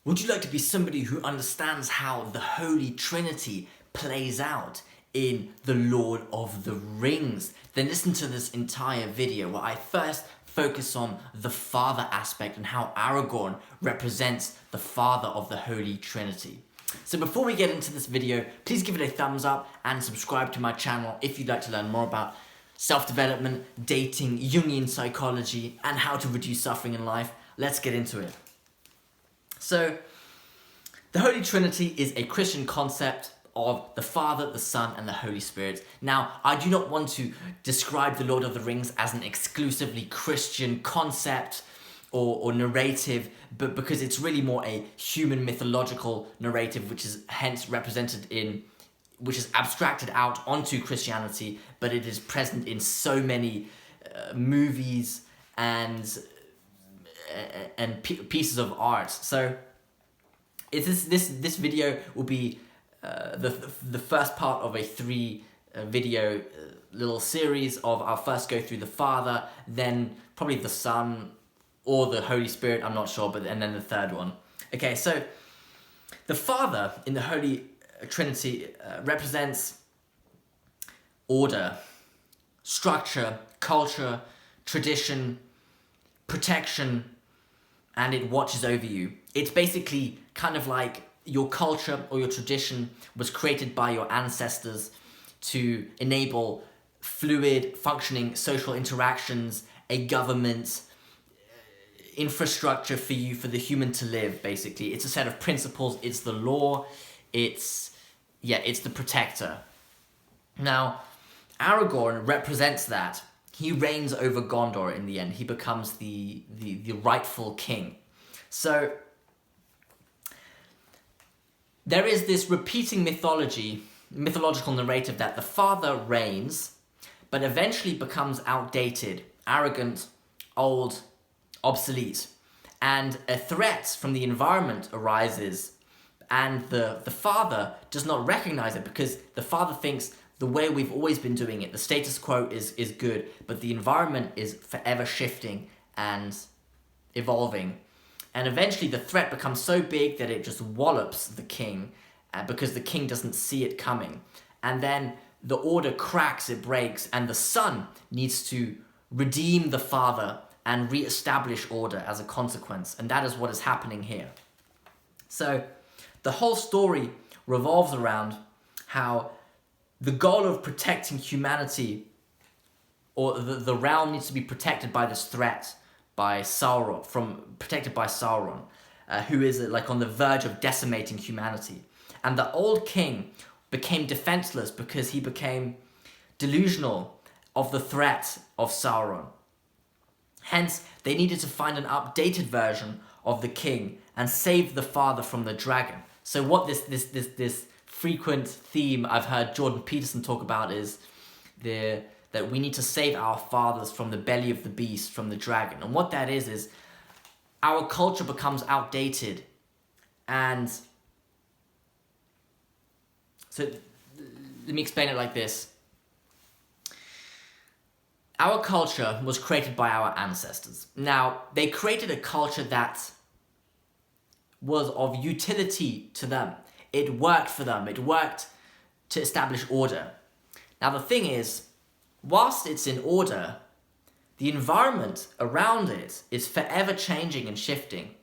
Would you like to be somebody who understands how the Holy Trinity plays out in The Lord of the Rings? Then listen to this entire video where I first focus on the father aspect and how Aragorn represents the father of the Holy Trinity. So before we get into this video, please give it a thumbs up and subscribe to my channel if you'd like to learn more about self-development, dating, Jungian psychology, and how to reduce suffering in life. Let's get into it. So, the Holy Trinity is a Christian concept of the Father, the Son, and the Holy Spirit. Now, I do not want to describe the Lord of the Rings as an exclusively Christian concept or narrative, but because it's really more a human mythological narrative, which is hence represented in, which is abstracted out onto Christianity, but it is present in so many movies and pieces of art. So this video will be the first part of a three video little series of I'll first go through the Father, then probably the Son or the Holy Spirit, I'm not sure, and then the third one. Okay, so the Father in the Holy Trinity represents order, structure, culture, tradition, protection, and it watches over you. It's basically kind of like your culture or your tradition was created by your ancestors to enable fluid, functioning social interactions, a government, infrastructure for you, for the human to live, basically. It's a set of principles, it's the law, it's the protector. Now, Aragorn represents that. He reigns over Gondor in the end. He becomes the rightful king. So, there is this repeating mythological narrative that the Father reigns, but eventually becomes outdated, arrogant, old, obsolete. And a threat from the environment arises, and the Father does not recognize it because the Father thinks the way we've always been doing it, the status quo is good, but the environment is forever shifting and evolving. And eventually the threat becomes so big that it just wallops the king because the king doesn't see it coming. And then the order cracks, it breaks, and the Son needs to redeem the Father and re-establish order as a consequence. And that is what is happening here. So the whole story revolves around how the goal of protecting humanity, or the realm, needs to be protected by this threat, by Sauron, protected by Sauron, who is like on the verge of decimating humanity. And the old king became defenseless because he became delusional of the threat of Sauron. Hence, they needed to find an updated version of the king and save the father from the dragon. So what this frequent theme I've heard Jordan Peterson talk about is that we need to save our fathers from the belly of the beast, from the dragon. And what that is our culture becomes outdated. And so let me explain it like this. Our culture was created by our ancestors. Now, they created a culture that was of utility to them. It worked for them. It worked to establish order. Now, the thing is, whilst it's in order, the environment around it is forever changing and shifting.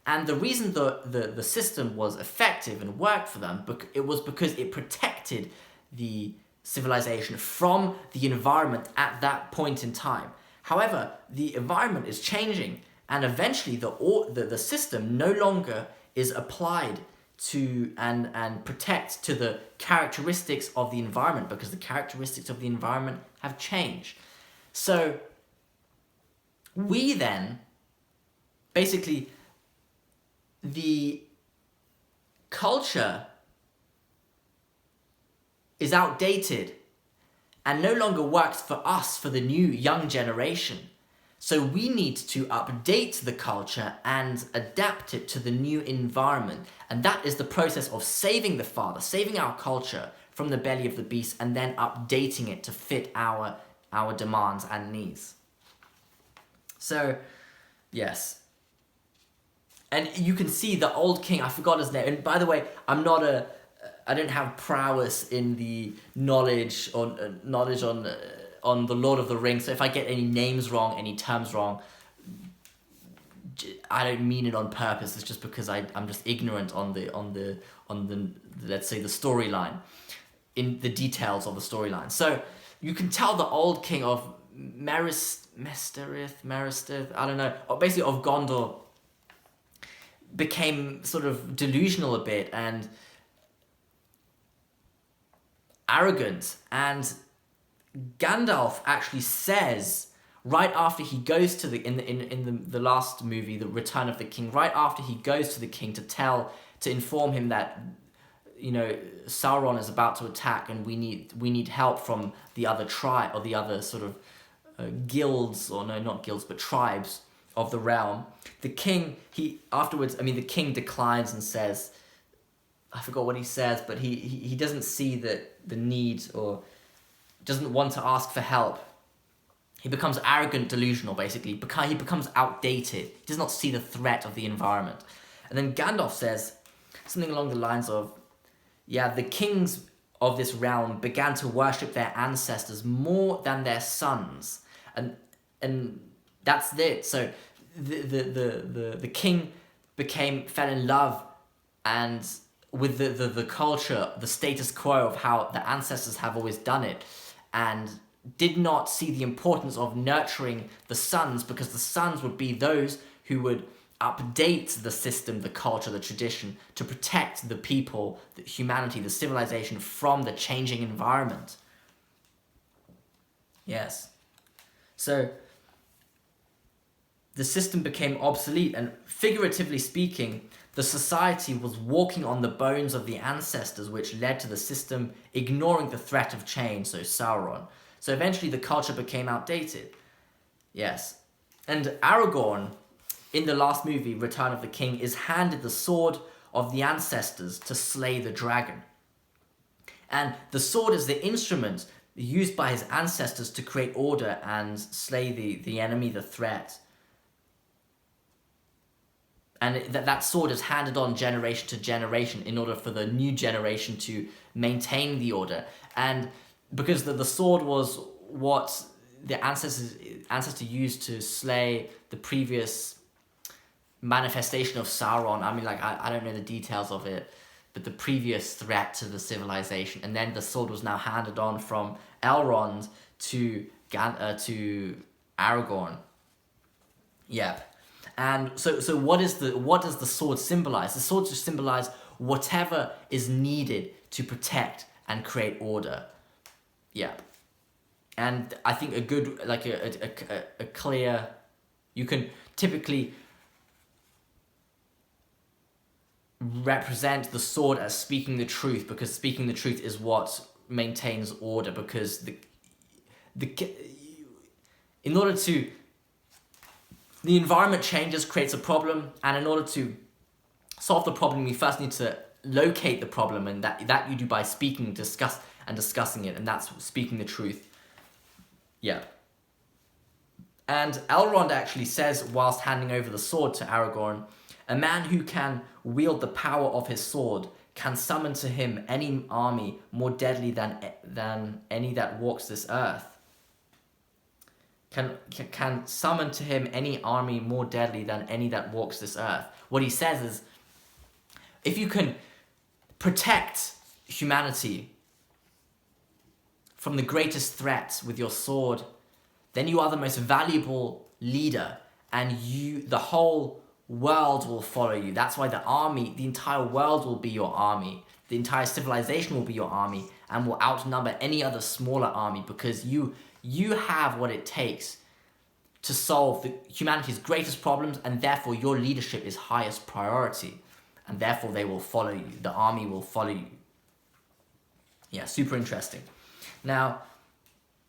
And the reason the system was effective and worked for them, it was because it protected the civilization from the environment at that point in time. However, the environment is changing, and eventually the system no longer is applied to and protect to the characteristics of the environment, because the characteristics of the environment have changed. So we then, basically, the culture is outdated and no longer works for us, for the new young generation. So we need to update the culture and adapt it to the new environment. And that is the process of saving the Father, saving our culture from the belly of the beast, and then updating it to fit our demands and needs. So, yes. And you can see the old king, I forgot his name. And by the way, I don't have prowess in the knowledge on the Lord of the Rings. So if I get any names wrong, any terms wrong, I don't mean it on purpose. It's just because I'm just ignorant on the let's say the storyline, in the details of the storyline. So you can tell the old king of Meristith, I don't know, or basically of Gondor, became sort of delusional a bit and arrogant. And Gandalf actually says, right after he goes to in the last movie, The Return of the King, right after he goes to the king to inform him that, you know, Sauron is about to attack and we need help from the other tribe, or the other sort of guilds, or no, not guilds, but tribes of the realm. The king, the king declines and says, I forgot what he says, but he doesn't see the need, or doesn't want to ask for help. He becomes arrogant, delusional, basically. He becomes outdated. He does not see the threat of the environment. And then Gandalf says something along the lines of, yeah, the kings of this realm began to worship their ancestors more than their sons. And that's it. So the king fell in love and with the culture, the status quo of how the ancestors have always done it, and did not see the importance of nurturing the sons, because the sons would be those who would update the system, the culture, the tradition, to protect the people, the humanity, the civilization from the changing environment. Yes. So the system became obsolete, and figuratively speaking, the society was walking on the bones of the ancestors, which led to the system ignoring the threat of change, so Sauron. So eventually the culture became outdated. Yes. And Aragorn, in the last movie, Return of the King, is handed the sword of the ancestors to slay the dragon. And the sword is the instrument used by his ancestors to create order and slay the enemy, the threat. And that sword is handed on generation to generation in order for the new generation to maintain the order. And because the sword was what the ancestor used to slay the previous manifestation of Sauron. I mean, like, I don't know the details of it, but the previous threat to the civilization. And then the sword was now handed on from Elrond to Aragorn. Yep. And so what does the sword symbolize? The sword just symbolize whatever is needed to protect and create order. Yeah. And I think a good, like a clear, you can typically represent the sword as speaking the truth, because speaking the truth is what maintains order, because in order to, the environment changes, creates a problem, and in order to solve the problem, you first need to locate the problem, and that you do by speaking, discussing it, and that's speaking the truth. Yeah. And Elrond actually says, whilst handing over the sword to Aragorn, a man who can wield the power of his sword can summon to him any army more deadly than any that walks this earth. Can summon to him any army more deadly than any that walks this earth. What he says is, if you can protect humanity from the greatest threats with your sword, then you are the most valuable leader, and the whole world will follow you. That's why the entire world will be your army. The entire civilization will be your army and will outnumber any other smaller army, because you have what it takes to solve humanity's greatest problems, and therefore your leadership is highest priority, and therefore they will follow you. The army will follow you. Yeah, super interesting. Now,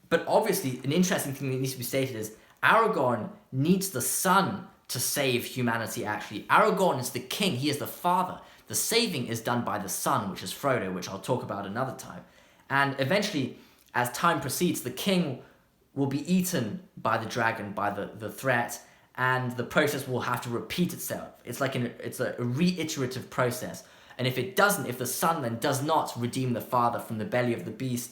but obviously an interesting thing that needs to be stated is Aragorn needs the son to save humanity, actually. Aragorn is the king, he is the father. The saving is done by the son, which is Frodo, which I'll talk about another time. And eventually, as time proceeds, the king will be eaten by the dragon, by the threat, and the process will have to repeat itself. It's like it's a reiterative process. And if it doesn't, if the son then does not redeem the father from the belly of the beast,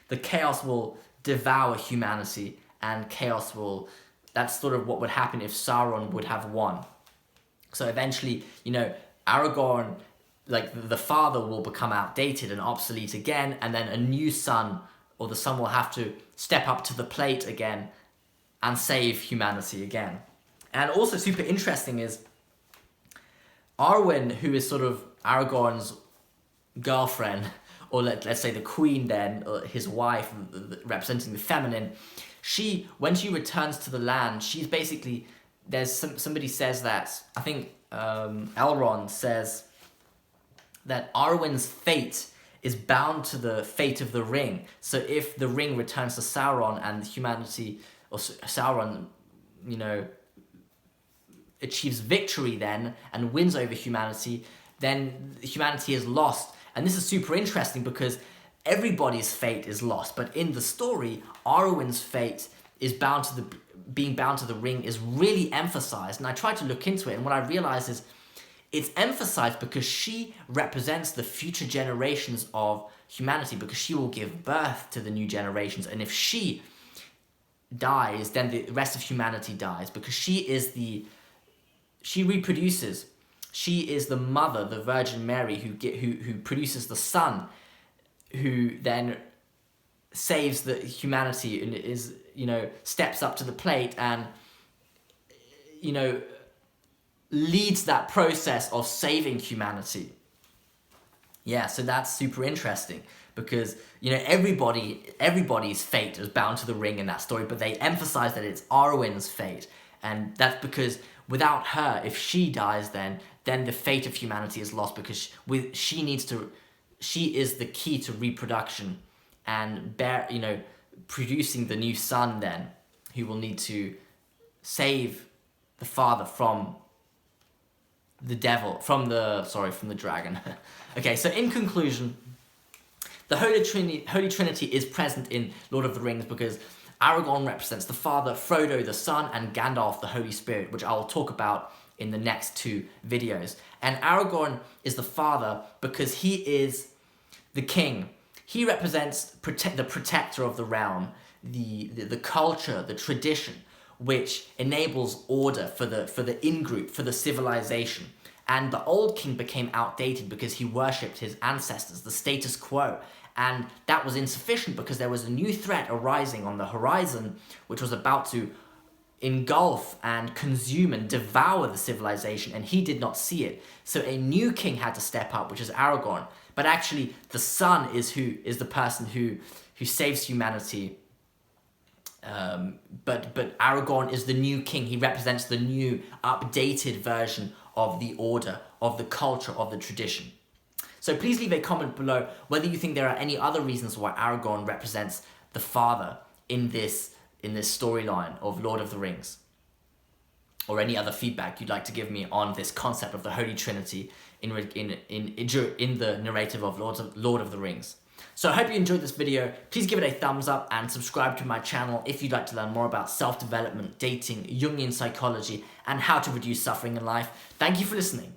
the chaos will devour humanity, and chaos will, that's sort of what would happen if Sauron would have won. So eventually, you know, Aragorn, like the father will become outdated and obsolete again, and then a new son, or the son will have to step up to the plate again and save humanity again. And also super interesting is Arwen, who is sort of Aragorn's girlfriend, or let's say the queen then, or his wife, representing the feminine, she, when she returns to the land, she's basically, there's somebody says that, I think Elrond says that Arwen's fate is bound to the fate of the ring. So if the ring returns to Sauron and humanity, or Sauron, you know, achieves victory then and wins over humanity, then humanity is lost. And this is super interesting because everybody's fate is lost, but in the story, Arwen's fate is being bound to the ring is really emphasized. And I tried to look into it, and what I realized is it's emphasized because she represents the future generations of humanity, because she will give birth to the new generations. And if she dies, then the rest of humanity dies, because she reproduces. She is the mother, the Virgin Mary, who produces the son, who then saves the humanity and is, you know, steps up to the plate and, you know, leads that process of saving humanity. Yeah, so that's super interesting because, you know, everybody's fate is bound to the ring in that story, but they emphasize that it's Arwen's fate, and that's because without her, if she dies, then the fate of humanity is lost, because she is the key to reproduction and producing the new son then, who will need to save the father from the devil, from the dragon. Okay, so in conclusion, the Holy Trinity is present in Lord of the Rings because Aragorn represents the father, Frodo the son, and Gandalf the Holy Spirit, which I will talk about in the next 2 videos. And Aragorn is the father because he is the king. He represents the protector of the realm, the culture, the tradition, which enables order for the in-group, for the civilization. And the old king became outdated because he worshipped his ancestors, the status quo. And that was insufficient because there was a new threat arising on the horizon, which was about to engulf and consume and devour the civilization, and he did not see it. So a new king had to step up, which is Aragorn. But actually, the son is the person who saves humanity. But Aragorn is the new king. He represents the new, updated version of the order, of the culture, of the tradition. So please leave a comment below whether you think there are any other reasons why Aragorn represents the father in this storyline of Lord of the Rings, or any other feedback you'd like to give me on this concept of the Holy Trinity in the narrative of Lord of the Rings. So I hope you enjoyed this video. Please give it a thumbs up and subscribe to my channel if you'd like to learn more about self-development, dating, Jungian psychology, and how to reduce suffering in life. Thank you for listening.